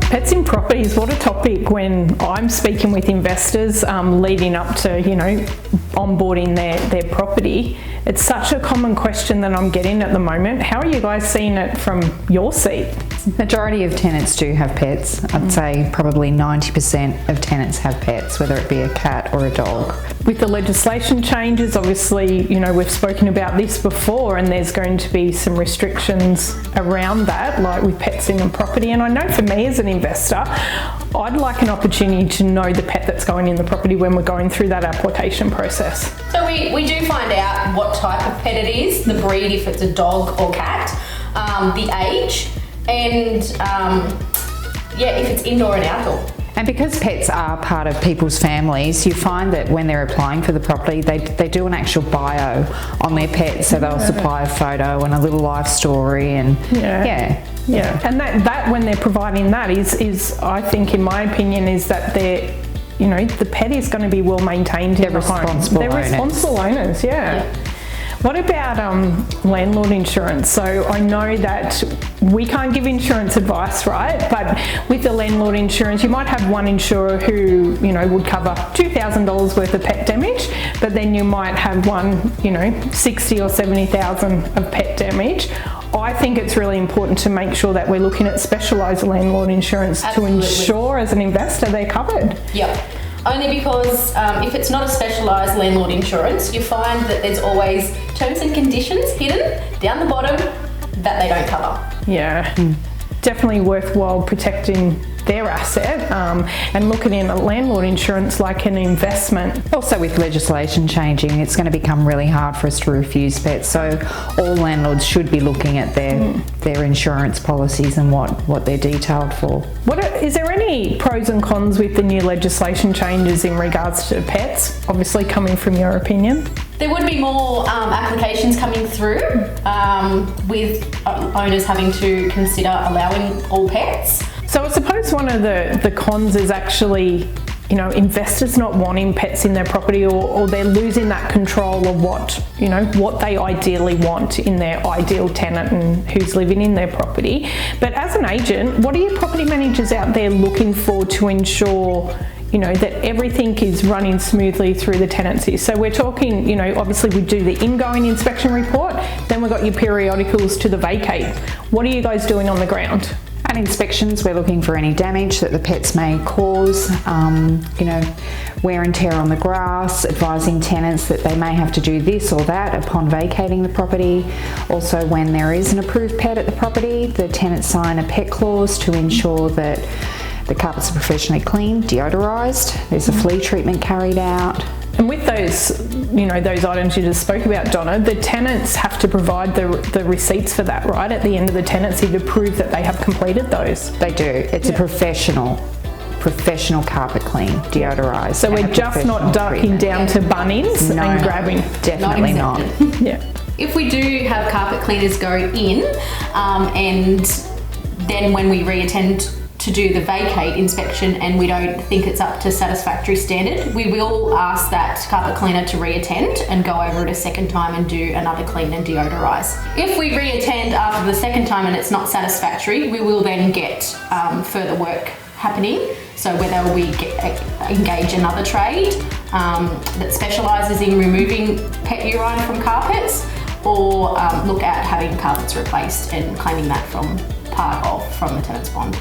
Pets in properties, what a topic when I'm speaking with investors leading up to, onboarding their property. It's such a common question that I'm getting at the moment. How are you guys seeing it from your seat? Majority of tenants do have pets. I'd say probably 90% of tenants have pets, whether it be a cat or a dog. With the legislation changes, obviously, we've spoken about this before, and there's going to be some restrictions around that, like with pets in a property. And I know for me as an investor, I'd like an opportunity to know the pet that's going in the property when we're going through that application process. So we do find out what type of pet it is, the breed, if it's a dog or cat, the age, and if it's indoor and outdoor. And because pets are part of people's families, you find that when they're applying for the property, they do an actual bio on their pet, so they'll supply a photo and a little life story, and yeah. And that when they're providing that is I think, in my opinion, is that they're, the pet is going to be well maintained in the home. They're responsible owners, yeah. What about landlord insurance? So I know that we can't give insurance advice, right? But with the landlord insurance, you might have one insurer who, would cover $2,000 worth of pet damage, but then you might have one, 60 or 70,000 of pet damage. I think it's really important to make sure that we're looking at specialised landlord insurance to ensure, as an investor, they're covered. Yep. Only because if it's not a specialised landlord insurance, you find that there's always terms and conditions hidden down the bottom that they don't cover. Yeah, definitely worthwhile protecting their asset and looking in at landlord insurance like an investment. Also, with legislation changing, it's going to become really hard for us to refuse pets, so all landlords should be looking at their insurance policies and what they're detailed for. Is there any pros and cons with the new legislation changes in regards to pets, obviously coming from your opinion? There would be more applications coming through with owners having to consider allowing all pets. So I suppose one of the cons is actually, investors not wanting pets in their property, or they're losing that control of what they ideally want in their ideal tenant and who's living in their property. But as an agent, what are your property managers out there looking for to ensure that everything is running smoothly through the tenancy? So we're talking, obviously we do the ingoing inspection report, then we've got your periodicals to the vacate. What are you guys doing on the ground? At inspections, we're looking for any damage that the pets may cause, wear and tear on the grass, advising tenants that they may have to do this or that upon vacating the property. Also, when there is an approved pet at the property, the tenants sign a pet clause to ensure that the carpets are professionally cleaned, deodorised, there's a flea treatment carried out. And with those, those items you just spoke about, Donna, the tenants have to provide the receipts for that, right, at the end of the tenancy to prove that they have completed those. They do. It's a professional carpet clean, deodorised. So we're just not ducking down to Bunnings and grabbing. Definitely not. Yeah. If we do have carpet cleaners go in, and then when we reattend to do the vacate inspection and we don't think it's up to satisfactory standard, we will ask that carpet cleaner to reattend and go over it a second time and do another clean and deodorise. If we reattend after the second time and it's not satisfactory, we will then get further work happening. So whether we engage another trade that specialises in removing pet urine from carpets, or look at having carpets replaced and claiming that from the tenant's bond.